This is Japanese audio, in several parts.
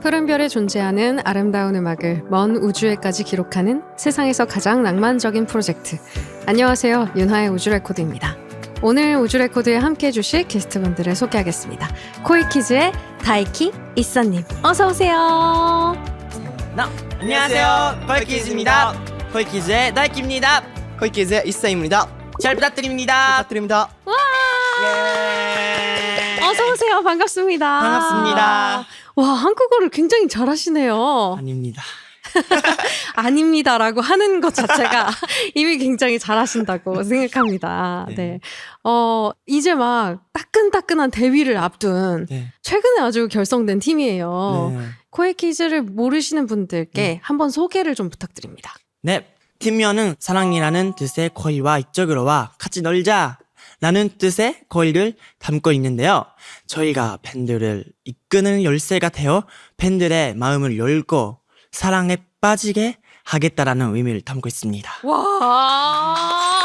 푸른 별에 존재하는 아름다운 음악을 먼 우주에까지 기록하는 세상에서 가장 낭만적인 프로젝트. 안녕하세요. 윤하의 우주레코드입니다. 오늘 우주레코드에 함께해 주실 게스트분들을 소개하겠습니다. 코이키즈의 다이키 이사님, 어서오세요. 안녕하세요. 코이키즈입니다. 코이키즈의 다이키입니다. 코이키즈의 이사입니다. 잘 부탁드립니다. 부탁드립니다. 와! 예. 어서오세요. 반갑습니다. 반갑습니다. 와, 한국어를 굉장히 잘하시네요. 아닙니다. 아닙니다라고 하는 것 자체가 이미 굉장히 잘하신다고 생각합니다. 네. 이제 막 따끈따끈한 데뷔를 앞둔 네. 최근에 아주 결성된 팀이에요. 네. 코에키즈를 모르시는 분들께 한번 소개를 좀 부탁드립니다. 네. 팀명은 사랑이라는 뜻의 코이와 이쪽으로와 같이 놀자 라는 뜻의 코이를 담고 있는데요. 저희가 팬들을 이끄는 열쇠가 되어 팬들의 마음을 열고 사랑에 빠지게 하겠다라는 의미를 담고 있습니다. 와!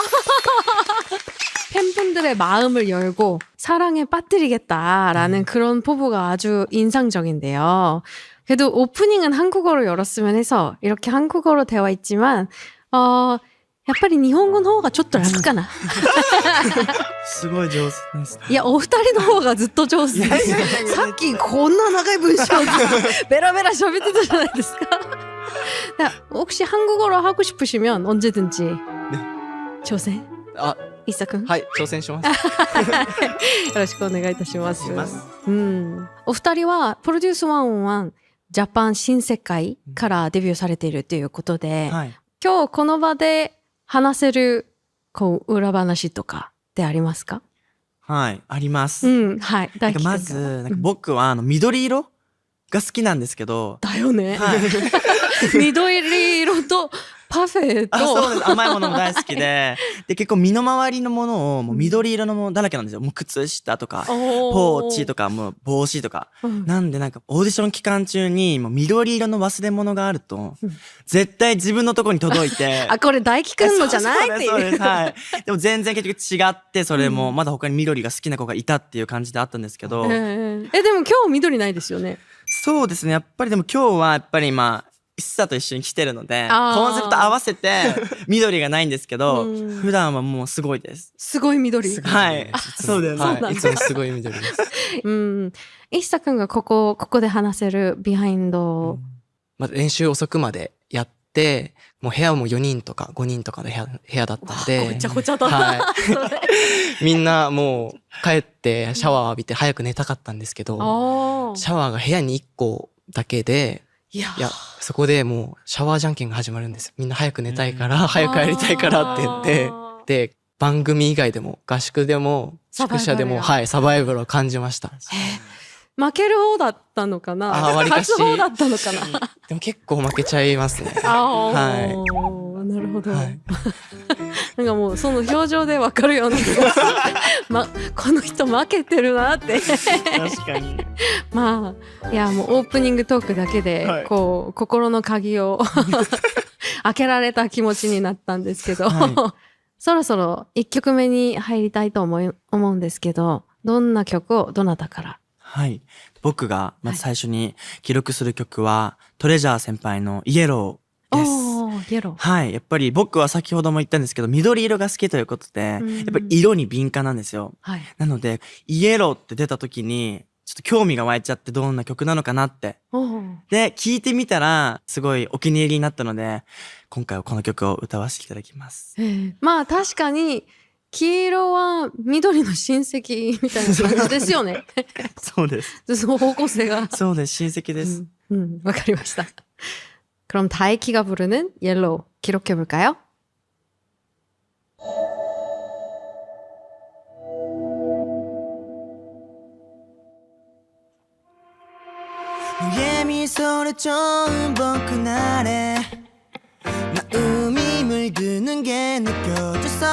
팬분들의 마음을 열고 사랑에 빠뜨리겠다라는 그런 포부가 아주 인상적인데요. 그래도 오프닝은 한국어로 열었으면 해서 이렇게 한국어로 되어 있지만やっぱり日本語の方がちょっと楽かな。すごい上手ですね。いや、お二人の方がずっと上手です。さっきこんな長い文章ベラベラ喋ってたじゃないですか。혹시 한국어로 하고 싶으시면 언제든지挑戦。あ、イサ君。はい、挑戦します。よろしくお願いいたします。しますお二人はプロデュース101ジャパン新世界からデビューされているということで、はい。今日この場で話せる裏話とかってありますか？はい。あります。はい。なんかまず、僕は緑色が好きなんですけど。だよね。はい。緑色とパフェと。そうです。甘いものも大好きで。で、結構身の回りのものをもう緑色のものだらけなんですよ。もう靴下とか、ポーチとか、もう帽子とか。なんでなんかオーディション期間中にもう緑色の忘れ物があると、絶対自分のとこに届いて。あ、これ大輝くんのじゃないっていう。そうです、はい。でも全然結局違って、それもまだ他に緑が好きな子がいたっていう感じであったんですけど。でも今日緑ないですよね。そうですね。やっぱりでも今日はやっぱり今、イッサと一緒に来てるので、コンセプト合わせて緑がないんですけど、普段はもうすごいです。すごい緑。はい。そうです。はい、いつもすごい緑です。イッサくんがここで話せるビハインド。まず練習遅くまでやって、もう部屋も4人とか5人とかの部屋だったんで。ごちゃごちゃだな。はい。みんなもう帰ってシャワー浴びて早く寝たかったんですけど、シャワーが部屋に1個だけで、いや、そこでもうシャワーじゃんけんが始まるんです。みんな早く寝たいから、早く帰りたいからって言って、で、番組以外でも、合宿でも、宿舎でも、はい、サバイバルを感じました。負ける方だったのかな？割かし。勝つ方だったのかな？でも結構負けちゃいますね。はい。なるほど。なんかもうその表情でわかるような気がする。この人負けてるなって。確かに。まあ、いやもうオープニングトークだけで、こう、心の鍵を開けられた気持ちになったんですけど、そろそろ1曲目に入りたいと思うんですけど、どんな曲をどなたから？はい。僕がまず最初に記録する曲は、トレジャー先輩のイエローです。イエロー。はい。やっぱり僕は先ほども言ったんですけど、緑色が好きということで、やっぱり色に敏感なんですよ。はい。なので、イエローって出た時に、ちょっと興味が湧いちゃってどんな曲なのかなって。で、聴いてみたら、すごいお気に入りになったので、今回はこの曲を歌わせていただきます。まあ確かに、黄色は緑の親戚みたいな感じですよね。そうです。その方向性が。そうです。親戚です。わかりました。그럼 다이키가 부르는 옐로우 기록해볼까요? 너의 미소를 처음 본 그날에 마음이 물드는 게 느껴졌어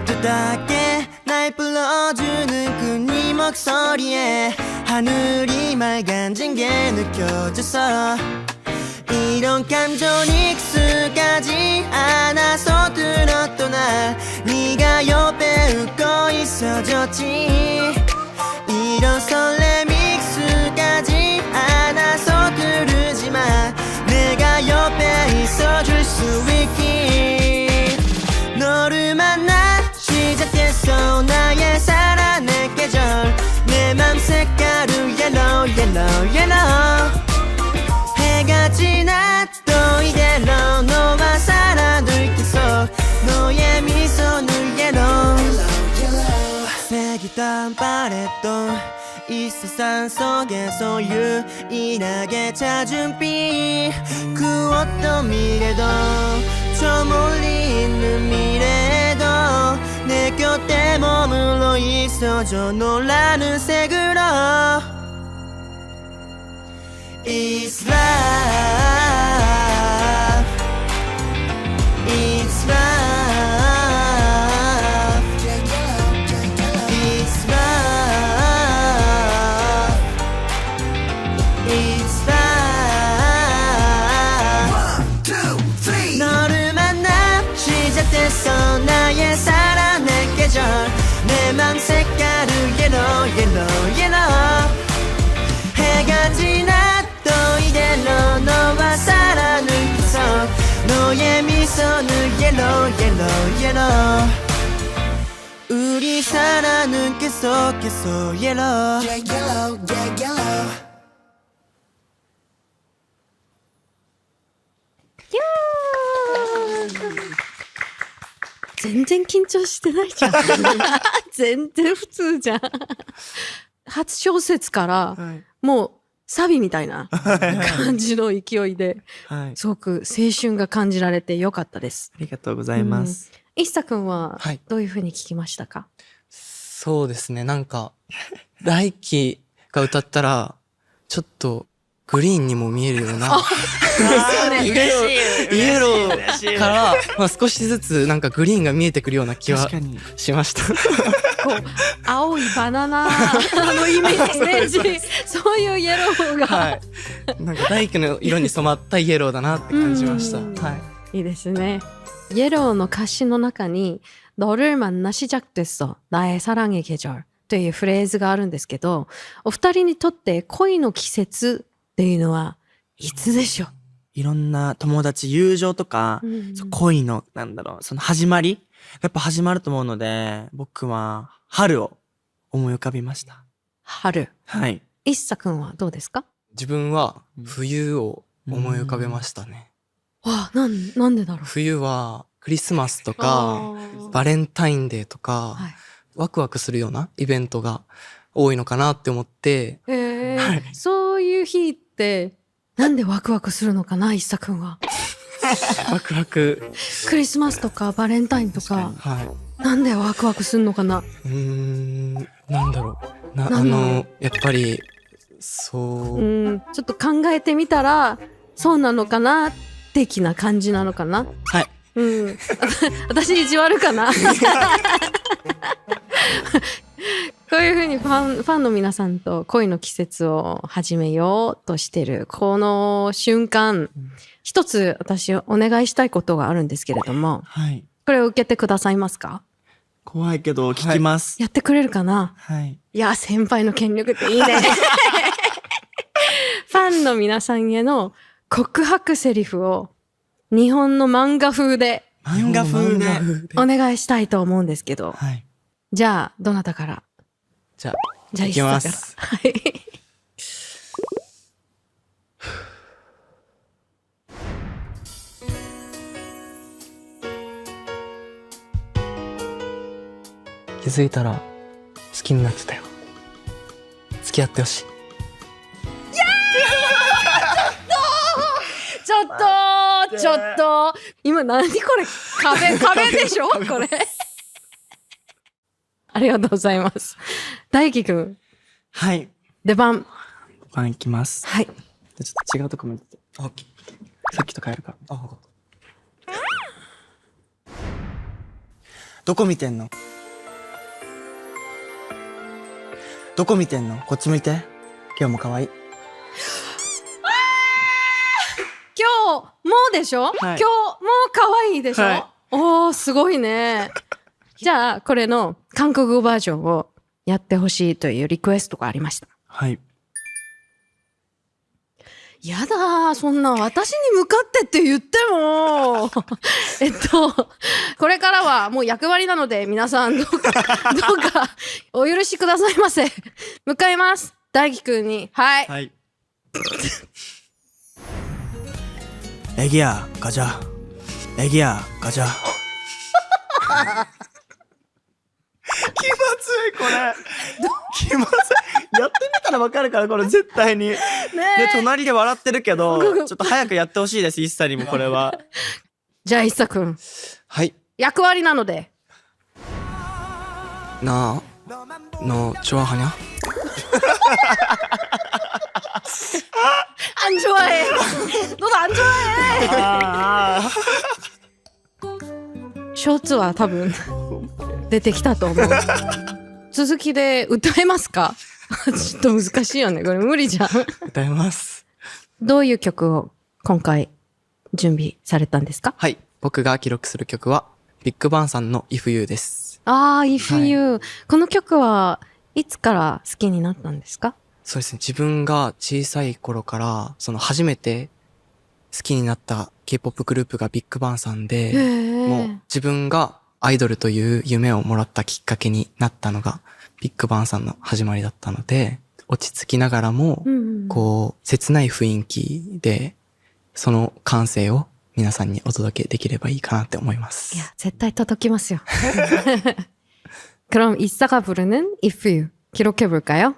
따뜻하게 날 불러주는 그 네 목소리에 하늘이 맑아진 게 느껴졌어 이런 감정이 익숙하지 않아서 들었던 날 네가 옆에 웃고 있어줬지 이런 설렘이 익숙하지 않아 yellow yellow 해가 지났도 이대로 너와 살아둘 계속 너의 미소는 yellow 색이 단 바랬던 이 세상 속에서 유일하게 찾은 빛 그 어떤 미래도 저 멀리 있는 미래도 내 곁에 머물러 있어줘 놀라는 색으로 It's love It's love It's love It's love 너를 만나 시작됐어 나의 사랑의 계절 내 맘 색깔은 yellow yellow yellow 해가 지났도 이대로 너와 살아는 계속 너의 미소는 yellow yellow yellow 우리 살아는 계속 계속 yellow yeah yellow yeah yellow 全然緊張してないじゃん。全然普通じゃん。初小説からもうサビみたいな感じの勢いで、すごく青春が感じられてよかったです。ありがとうございます。一茶くんはどういうふうに聞きましたか？そうですね。なんか、大輝が歌ったら、ちょっと、グリーンにも見えるような。イエローから、まあ、少しずつなんかグリーンが見えてくるような気はしました。こう、青いバナナのイメージ、そういうイエローが。はい。なんか大輝の色に染まったイエローだなって感じました。はい。いいですね。イエローの歌詞の中に、너를 만나 시작됐어. 나의 사랑의 계절. というフレーズがあるんですけど、お二人にとって恋の季節っていうのはいつでしょう？いろんな友達、友情とか、恋の、なんだろう、その始まりやっぱ始まると思うので、僕は春を思い浮かびました。春。はい。一茶くんはどうですか？自分は冬を思い浮かべましたね。わあ、なんでだろう？冬はクリスマスとか、バレンタインデーとか、はい、ワクワクするようなイベントが多いのかなって思って、はい、そういう日ってなんでワクワクするのかな、一茶くんは。ワクワク。クリスマスとかバレンタインとか、はい、なんでワクワクするのかな。なんだろう。やっぱりそう。ちょっと考えてみたらそうなのかな的な感じなのかな。はい。私意地悪かな。こういうふうにファンの皆さんと恋の季節を始めようとしてるこの瞬間、一つ私お願いしたいことがあるんですけれども、はい、これを受けてくださいますか？怖いけど聞きます。やってくれるかな？はい。いや、先輩の権力っていいね。ファンの皆さんへの告白セリフを日本の漫画風でお願いしたいと思うんですけど、はい、じゃあどなたから？じゃあ行きます。はい。気づいたら好きになってたよ。付き合ってほしい。ちょっと今何これ壁でしょこれ。ありがとうございます。大輝くん。はい。出番いきます。はい。ちょっと違うとこ見てて。さっきと変えるから。どこ見てんの？どこ見てんの？こっち向いて。今日も可愛い。今日もうでしょ？はい、今日もう可愛いでしょ？はい、おー、すごいね。じゃあ、これの韓国語バージョンをやってほしいというリクエストがありました。はい。やだー、そんな私に向かってって言っても。これからはもう役割なので皆さんどうかお許しくださいませ。向かいます。大輝くんに、はい。はい。애기야 가자. 애기야 가자. 気まずいこれ。気まずい。やってみたらわかるからこれ絶対に。で隣で笑ってるけど、ちょっと早くやってほしいです、一茶にもこれは。じゃあ一茶くん、はい。役割なので。나 너 좋아하냐? 안 좋아해. 너도 안 좋아해. ショーツは多分出てきたと思う。続きで歌えますか？ちょっと難しいよね。これ無理じゃん。歌います。どういう曲を今回準備されたんですか？はい。僕が記録する曲は、ビッグバンさんの If You です。If You、この曲はいつから好きになったんですか？そうですね。自分が小さい頃から、初めて好きになった K-POP グループがビッグバンさんで、もう自分がアイドルという夢をもらったきっかけになったのがビッグバンさんの始まりだったので、落ち着きながらも、切ない雰囲気で、その感性を皆さんにお届けできればいいかなって思います。いや、絶対届きますよ。그럼 이사가 부르는 If You 기록해 볼까요?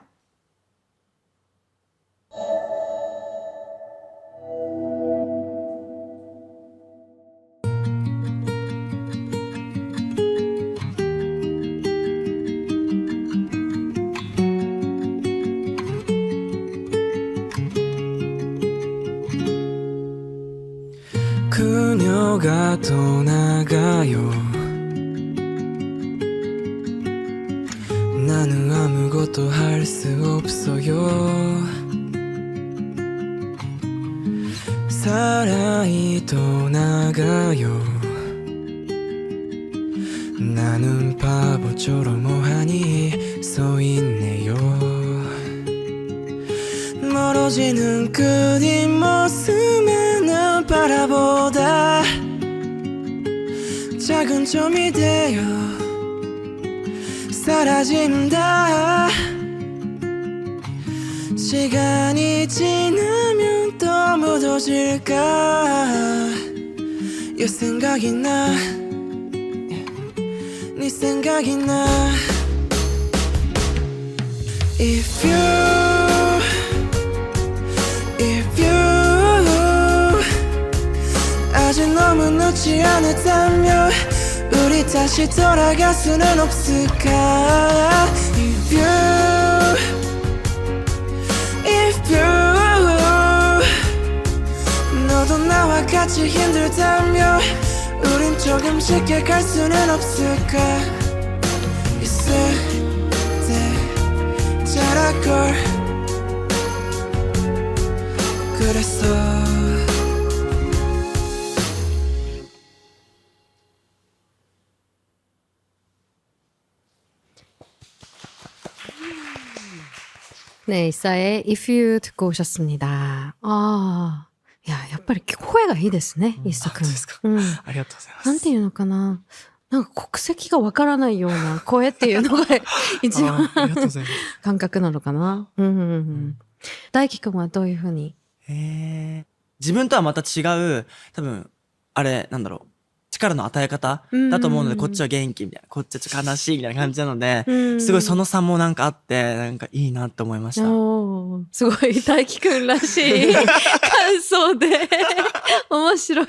그녀가 떠나가요. 나는 아무것도 할 수 없어요. 사랑이 떠나가요. 나는 바보처럼 멍하니 서 있네요. 멀어지는 그 뒷모습만을 바라보다 작은 점이 되어 사라진다. 시간이 지나면 또 묻어질까. 이 생각이 나, 네 생각이 나. If you 아직 너무 늦지 않았다면 우리 다시 돌아갈 수는 없을까. If you 너도 나와 같이 힘들다면 우린 조금 쉽게 갈 수는 없을까. 있을 때 잘할걸 그랬어. 네, 이사의 If You 듣고 오셨습니다. 야, やっぱり声がいいですね、イッサくん。ありがとうございます。なんていうのかな。なんか国籍がわからないような声っていうのが一番ありがとうございます。感覚なのかな。大輝くんはどういうふうに？自分とはまた違う、多分、あれ、なんだろう。力の与え方だと思うので、こっちは元気みたいな、こっちはちょっと悲しいみたいな感じなので、すごいその差もなんかあって、なんかいいなって思いました。すごい大輝くんらしい感想で、面白い。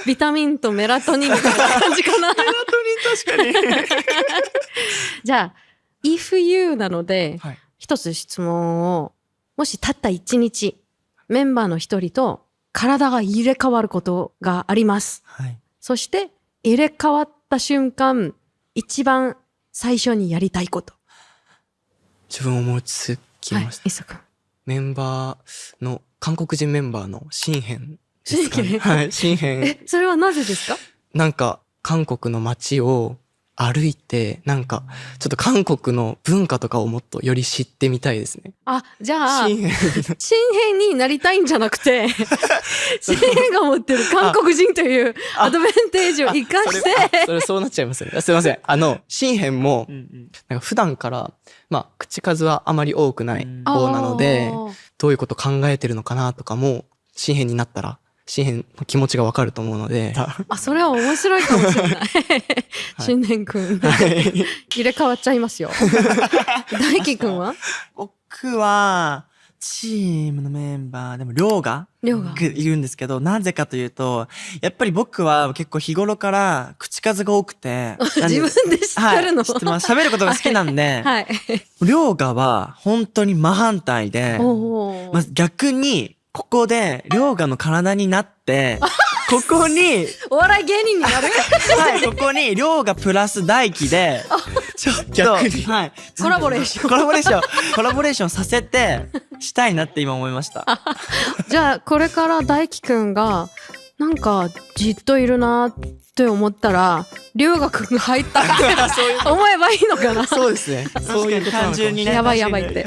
ビタミンとメラトニンみたいな感じかな。メラトニン確かに。じゃあ、if you なので、一つ質問を、もしたった一日、メンバーの一人と体が入れ替わることがあります。そして、入れ替わった瞬間、一番最初にやりたいこと。自分思いつきました。イサ君。メンバーの、韓国人メンバーのシンヘンですかね。シンヘン。はい、シンヘン。それはなぜですか？なんか、韓国の街を歩いて、なんか、ちょっと韓国の文化とかをもっとより知ってみたいですね。あ、じゃあ、新編新編になりたいんじゃなくて、新編が持ってる韓国人というアドバンテージを活かして、それそうなっちゃいますね。すいません。新編も、なんか普段から、まあ、口数はあまり多くない方なので、どういうこと考えてるのかなとかも、新編になったら、新編の気持ちがわかると思うので。あ、それは面白いかもしれない。新年くん。入れ替わっちゃいますよ。大輝くんは僕は、チームのメンバーでも、りょうがいるんですけど、なぜかというと、やっぱり僕は結構日頃から口数が多くて。自分で知ってるの、はい、知ってます。喋ることが好きなんで、はい。りょうがは本当に真反対で、まあ、逆に、ここで、りょうがの体になって、ここに、お笑い芸人になるはい、ここに、りょうがプラス大輝で、ちょっと、逆にはい、コラボレーション。コラボレーションさせて、したいなって今思いました。じゃあ、これから大輝くんが、なんか、じっといるなって思ったら、りょうがくんが入ったって思えばいいのかな。そうですね。そういうことなのかも単純にね。やばいやばいって。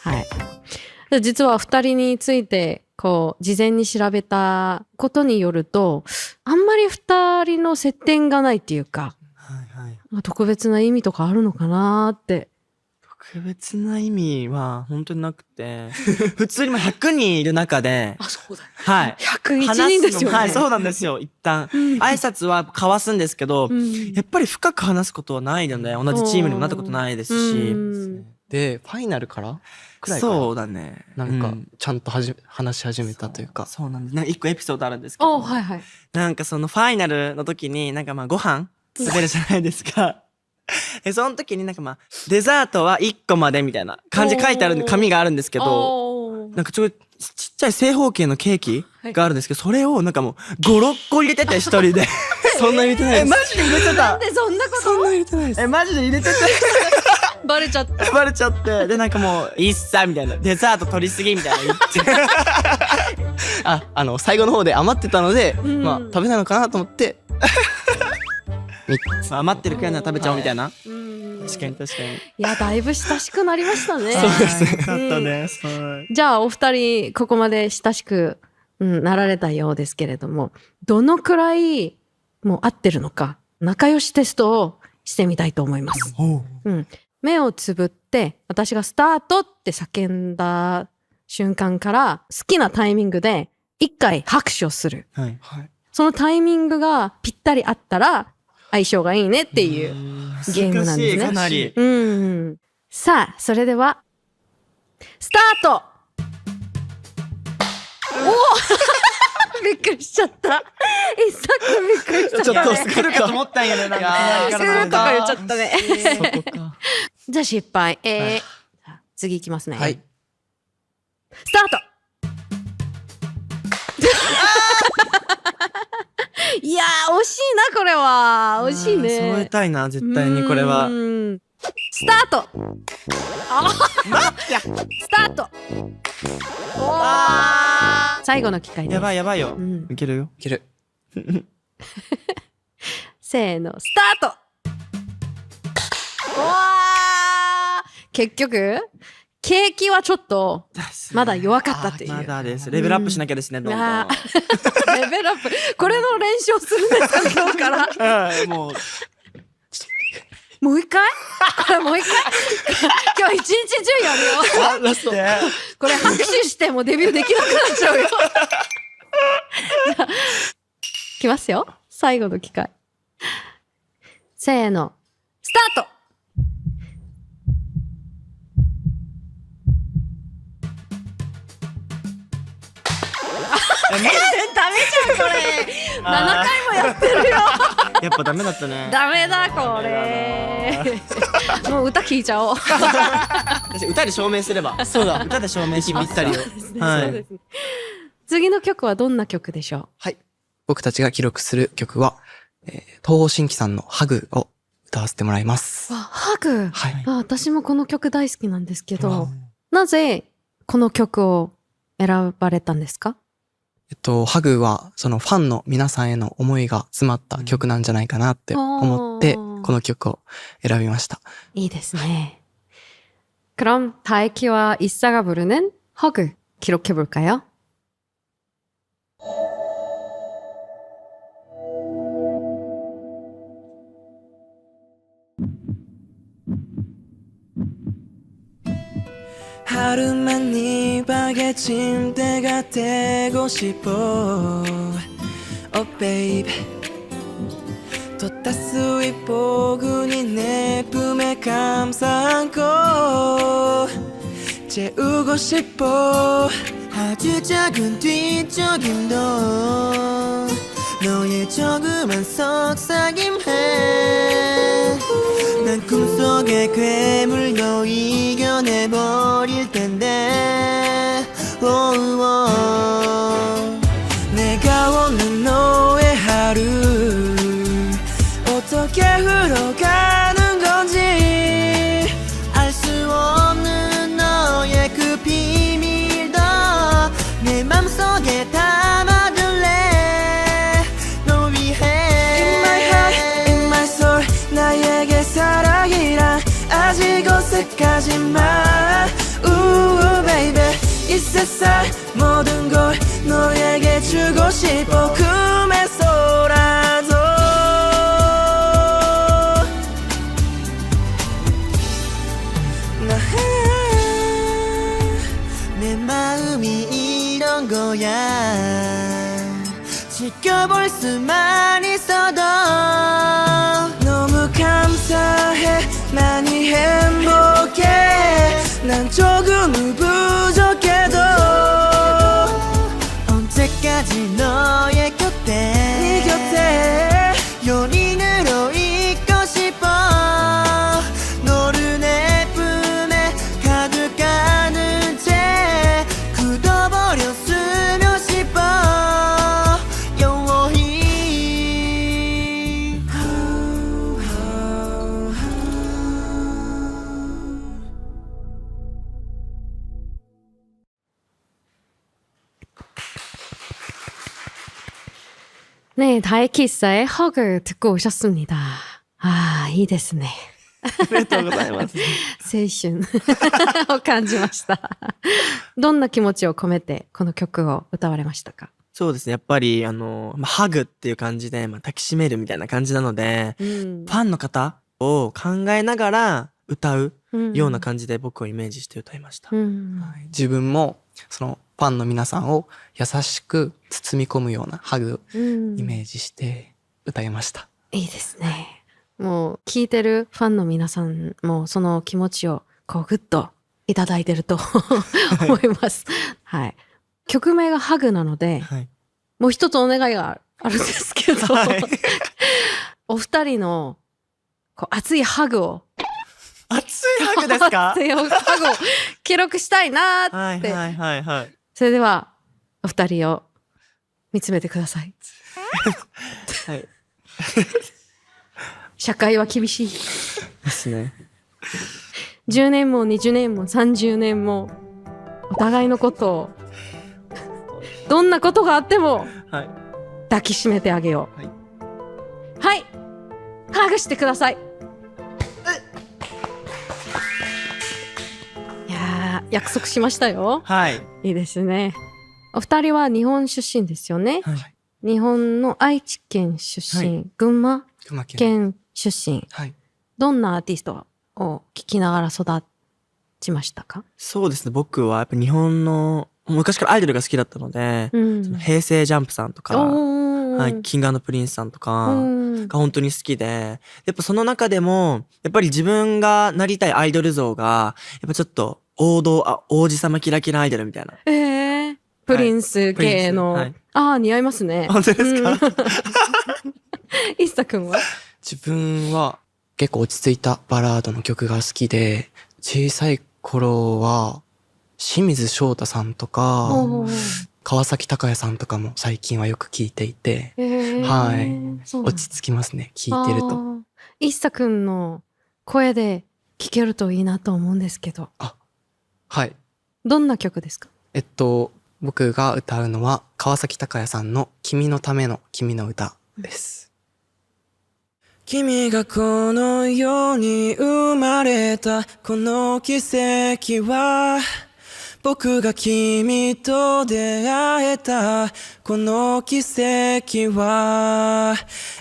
はい。実は二人について、こう、事前に調べたことによると、あんまり二人の接点がないっていうか、はいはい、特別な意味とかあるのかなって。特別な意味は本当になくて、普通にも100人いる中で、あ、そうだ。はい。101人ですよね。はい、そうなんですよ、一旦。挨拶は交わすんですけど、やっぱり深く話すことはないので、同じチームにもなったことないですし。で、ファイナルからくらいからそうだね。なんか、ちゃんと話し始めたというか。そうなんです。なんか一個エピソードあるんですけど。はいはい。なんかそのファイナルの時に、なんかまあご飯食べるじゃないですか。その時になんかまあ、デザートは1個までみたいな感じで書いてある紙があるんですけど、なんかちっちゃい正方形のケーキがあるんですけど、それをなんかもう5、6個入れてて一人で。そんな入れてないです。マジで入れてた。なんでそんなことそんな入れてないです。マジで入れてて。バレちゃった。バレちゃって。で、なんかもう、いいっさ、みたいな。デザート取りすぎ、みたいな言って。最後の方で余ってたので、まあ、食べないのかなと思って、余ってるくらいなら食べちゃおう、みたいな。確かに確かに。いや、だいぶ親しくなりましたね。そうですね。よかったです。じゃあ、お二人、ここまで親しく、なられたようですけれども、どのくらい、もう合ってるのか、仲良しテストをしてみたいと思います。目をつぶって、私がスタートって叫んだ瞬間から、好きなタイミングで、一回拍手をする。はい。そのタイミングがぴったりあったら、相性がいいねっていうゲームなんですね。かなり。さあ、それでは、スタートおびっくりしちゃった。一作びっくりしちゃった、ね。ちょっと来るかと思ったんやね。なんかするとか言っちゃったね。そこか。じゃあ失敗。次いきますね。はい。スタートいやー、惜しいな、これは。惜しいね。揃えたいな、絶対にこれは。スタートスタート最後の機会です。やばいやばいよ。いけるよ。いける。せーの、スタート結局、景気はちょっと、まだ弱かったっていう。まだです。レベルアップしなきゃですね、どんどん。レベルアップ。これの練習をするんですか、今日から。もう。もう一回これもう一回今日一日中やるよ。ラスト。これ拍手してもデビューできなくなっちゃうよ。じゃあ、きますよ。最後の機会。せーの。スタートダメじゃん、これ。7回もやってるよ。やっぱダメだったね。ダメだ、これ。もう歌聴いちゃおう。歌で証明すれば。そうだ。歌で証明しぴったりを。はい。次の曲はどんな曲でしょう？はい。僕たちが記録する曲は、東方神起さんのハグを歌わせてもらいます。ハグ。はい。私もこの曲大好きなんですけど、なぜこの曲を選ばれたんですか？ハグはそのファンの皆さんへの思いが詰まった曲なんじゃないかなって思って、この曲を選びました。いいですね. 그럼 다이키와 이사가 부르는 허그 기록해볼까요? 하루만 네 방의 침대가 되고 싶어 Oh babe 또 따스히 포근히 내 품에 감싸 안고 재우고 싶어 아주 작은 뒤척임도 너의 조그만 속삭임해 난 꿈속의 괴물도 이겨내버릴 텐데 내가 원하는 너의 하루 어떻게 흘러가는 건지 알 수 없는 너의 그 비밀도 내 맘속에 담아둘래 널 위해 In my heart, in my soul 나에게 사랑이란 아직 어색하지만 Ooh baby 이 세상 모든 걸 너에게 주고 싶어 꿈에서라도 내 마음이 이런 거야 지켜볼 수만 있어도 너무 감사해 많이 행복해 난 조금은 부족해도 언제까지 너의 곁에 네 곁에 연인으로 있고 싶어 너를 내 품에 가득하는 채 굳어버렸으면 싶어 영원히 네, 다이키 이사의 허그 듣고 오셨습니다. 아,いいですね.ありがとうございます。青春を感じました。どんな気持ちを込めてこの曲を歌われましたか？そうですね。やっぱり、ハグっていう感じで、抱きしめるみたいな感じなので、ファンの方を考えながら歌うような感じで僕をイメージして歌いました。はい、自分もそのファンの皆さんを優しく包み込むようなハグをイメージして歌いました。いいですね。もう聞いてるファンの皆さんもその気持ちをこうグッといただいてると思います。はい。曲名がハグなので、はい、もう一つお願いがあるんですけど、はい、お二人のこう熱いハグを熱いハグですか？熱いハグを記録したいなーって。はいはいはいはい。それではお二人を見つめてください。はい。社会は厳しいですね。10年も20年も30年もお互いのことをどんなことがあっても抱きしめてあげよう。はい、はい、ハグしてください。いやー、約束しましたよ。はい。いいですね。お二人は日本出身ですよね。はい、日本の愛知県出身、はい、群馬県出身、はい、どんなアーティストを聴きながら育ちましたか？そうですね。僕はやっぱ日本の昔からアイドルが好きだったので、その平成ジャンプさんとか、はい、キング&プリンスさんとかが本当に好きで、やっぱその中でもやっぱり自分がなりたいアイドル像がやっぱちょっと王子様キラキラアイドルみたいな。プリンス系の、はい、似合いますね。本当ですか？イッサ君は？自分は結構落ち着いたバラードの曲が好きで、小さい頃は清水翔太さんとか川崎鷹也さんとかも最近はよく聴いていて、はい、落ち着きますね、聴いてると。イッサ君の声で聴けるといいなと思うんですけど。はい。どんな曲ですか？僕が歌うのは川崎鷹也さんの君のための君の歌です。君がこの世に生まれたこの奇跡は僕が君と出会えたこの奇跡は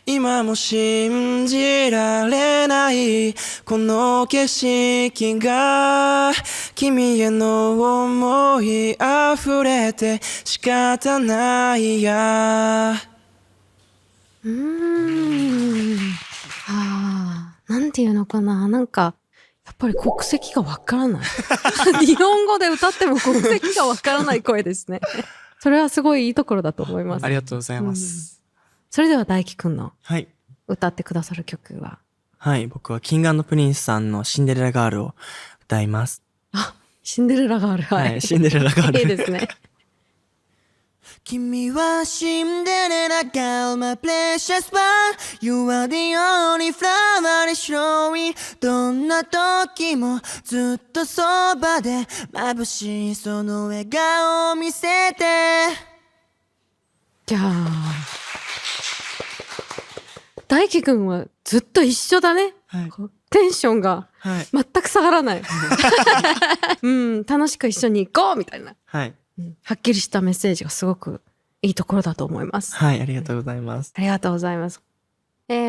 今も信じられないこの景色が君への思い溢れて仕方ないや。なんていうのかな、なんかやっぱり国籍がわからない日本語で歌っても国籍がわからない声ですねそれはすごいいいところだと思います。ありがとうございます。それでは大輝くんのはい歌ってくださる曲は？はい、僕はキングプリンスさんのシンデレラガールを歌います。シンデレラガール。はい、シンデレラガール。いいですね。君はシンデレラガール My precious one You are the only flower that show me どんな時もずっとそばで眩しいその笑顔を見せて。じゃあ大輝くんはずっと一緒だね、はい、テンションが全く下がらない、楽しく一緒に行こうみたいな、はっきりしたメッセージがすごくいいところだと思います。はい、ありがとうございます。ありがとうございます。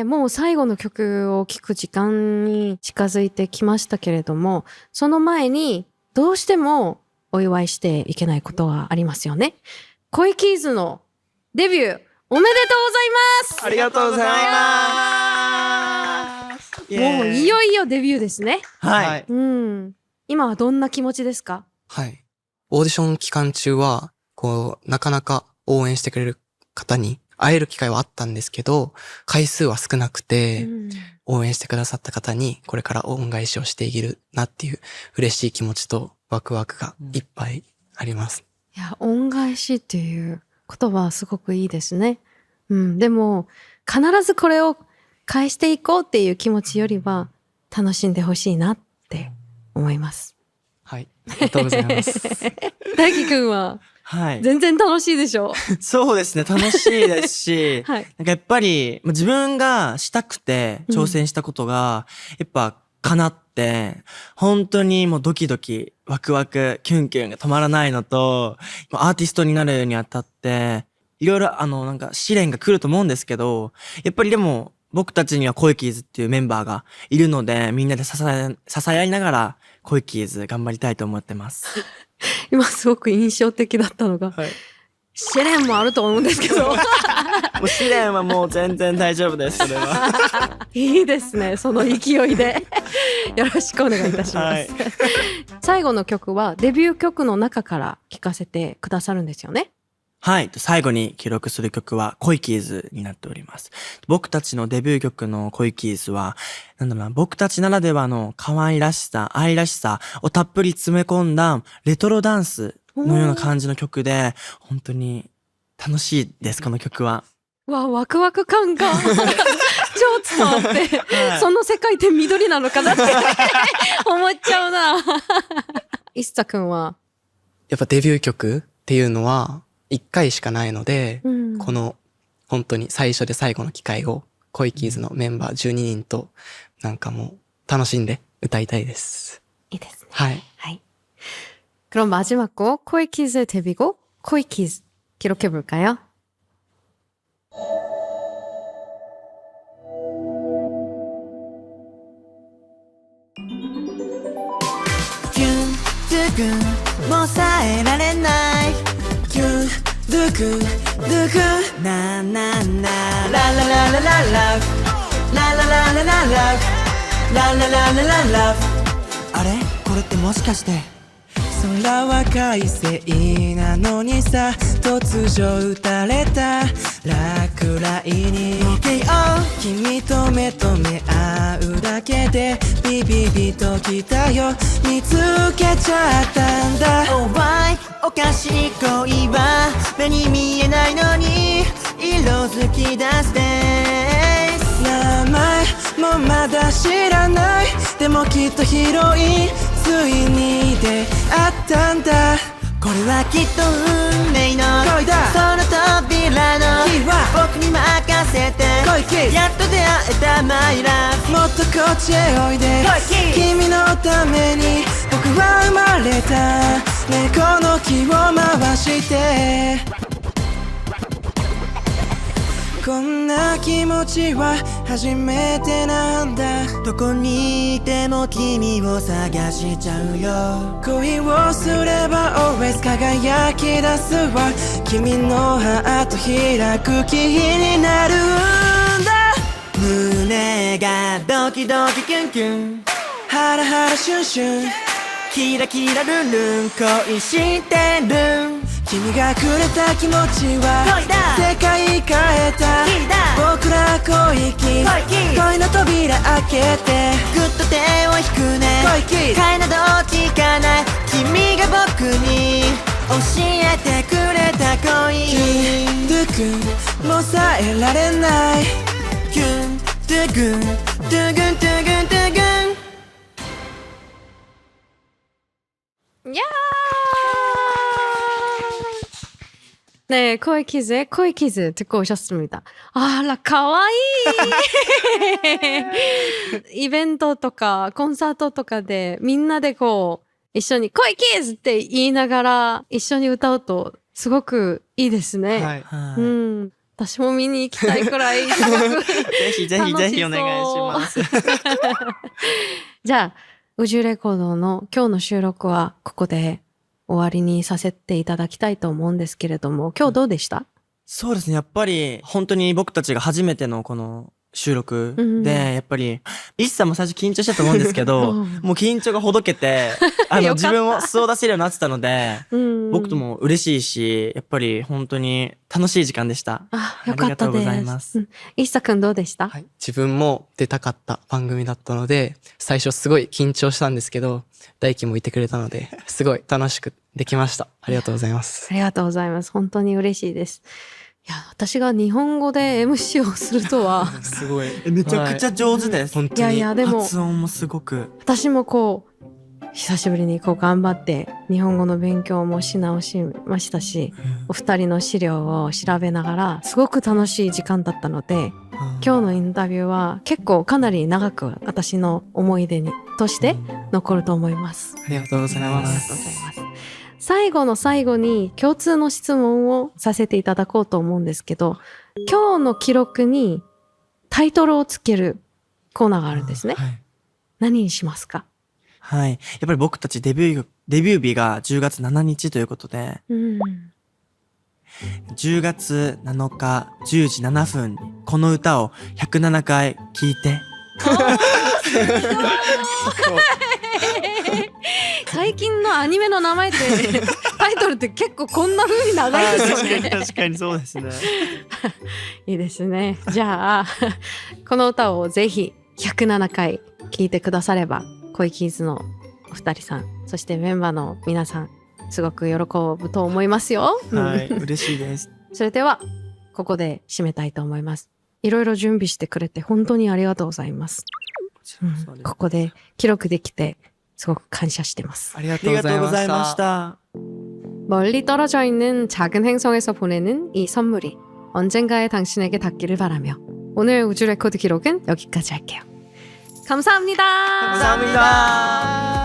もう最後の曲を聴く時間に近づいてきましたけれども、その前にどうしてもお祝いしていけないことがありますよね。恋キーズのデビューおめでとうございます。ありがとうございます。もういよいよデビューですね。はい。今はどんな気持ちですか？はい。オーディション期間中は、なかなか応援してくれる方に会える機会はあったんですけど、回数は少なくて、応援してくださった方にこれから恩返しをしていけるなっていう嬉しい気持ちとワクワクがいっぱいあります。いや、恩返しっていう言葉はすごくいいですね。でも必ずこれを返していこうっていう気持ちよりは楽しんでほしいなって思います。はい、ありがとうございます。大輝くんは全然楽しいでしょ？そうですね、楽しいですし、なんかやっぱり自分がしたくて挑戦したことがやっぱ叶って、本当にもうドキドキワクワクキュンキュンが止まらないのと、アーティストになるにあたっていろいろなんか試練が来ると思うんですけど、やっぱりでも僕たちには恋キーズっていうメンバーがいるので、みんなで支え合いながら恋キーズ頑張りたいと思ってます。今すごく印象的だったのが、試練もあると思うんですけどもう試練はもう全然大丈夫です。それはいいですね、その勢いでよろしくお願いいたします、最後の曲はデビュー曲の中から聴かせてくださるんですよね？はい。最後に記録する曲は恋キーズになっております。僕たちのデビュー曲の恋キーズは、僕たちならではの可愛らしさ、愛らしさをたっぷり詰め込んだレトロダンスのような感じの曲で、本当に楽しいです、この曲は。ワクワク感が超伝わって、その世界って緑なのかなって思っちゃうな。一茶くんはやっぱデビュー曲っていうのは1回しかないので、この本当に最初で最後の機会を恋キーズのメンバー12人となんかもう楽しんで歌いたいです。いいですね。はい。그럼 마지막 곡 코이키즈의 데뷔곡 코이키즈 기록해 볼까요? 두근 못 사해라랬나이 두근 나나나 라라라라라 라라라라라 라라라라라 あれこれってもしかして空は快晴なのにさ突如打たれた落雷に避けよう君と目と目合うだけでビビビときたよ見つけちゃったんだ Oh why おかしい恋は目に見えないのに色づき出す名前もまだ知らないでもきっと広いついに出会ったんだこれはきっと運命の恋だその扉のキーは僕に任せて恋キスやっと出会えたマイラブもっとこっちへおいで君のために僕は生まれたねこの気を回してこんな気持ちは初めてなんだどこにいても君を探しちゃうよ恋をすれば always 輝き出すわ君のハート開くキーになるんだ胸がドキドキキュンキュンハラハラシュンシュンキラキラルンルン恋してる君がくれた気持ちは世界変えた僕ら恋キ恋の扉開けてぐっと手を引くね恋キ階など聞かない君が僕に教えてくれた恋キュンドゥクンもう抑えられないキュンドゥグンドゥグンドゥグンドゥグン야! 네, 코이키즈의 코이키즈 듣고 오셨습니다. 아, 라, 가와이! イベントとかコンサートとかでみんなでこう一緒にコイキズって言いながら一緒に歌うとすごくいいですね。はい。うん。私も見に行きたいくらいすごくぜひぜひぜひお願いします。じゃあ、宇宙レコードの今日の収録はここで終わりにさせていただきたいと思うんですけれども、今日どうでした？そうですね。やっぱり本当に僕たちが初めてのこの収録で、やっぱりリッサも最初緊張したと思うんですけど、もう緊張がほどけて、自分を素を出せるようになってたので、僕とも嬉しいし、やっぱり本当に楽しい時間でした。あ、よかったです。ありがとうございます。イッサくんどうでした？はい。自分も出たかった番組だったので、最初すごい緊張したんですけど、大輝もいてくれたので、すごい楽しくできました。ありがとうございます。ありがとうございます。本当に嬉しいです。いや、私が日本語で MC をするとはすごいめちゃくちゃ上手です。本当に。いやでも発音もすごく。私もこう久しぶりにこう頑張って日本語の勉強もし直しましたし、お二人の資料を調べながらすごく楽しい時間だったので、今日のインタビューは結構かなり長く私の思い出にとして残ると思います。ありがとうございます。ありがとうございます。最後の最後に共通の質問をさせていただこうと思うんですけど、今日の記録にタイトルをつけるコーナーがあるんですね。はい、何にしますか？はい。やっぱり僕たちデビュー日が10月7日ということで、10月7日10時7分にこの歌を107回聴いて。最近のアニメの名前ってタイトルって結構こんな風に長いですよね。確かにそうですね。いいですね。じゃあこの歌をぜひ107回聴いてくだされば、コイキーズのお二人さん、そしてメンバーの皆さんすごく喜ぶと思いますよ。はい、嬉しいです。それではここで締めたいと思います。いろいろ準備してくれて本当にありがとうございます。ここで記録できてすごく感謝してます。ありがとうございました。멀리 떨어져 있는 작은 행성에서 보내는 이 선물이 언젠가의 당신에게 닿기를 바라며 오늘 우주 레코드 기록은 여기까지 할게요. 감사합니다. 감사합니다.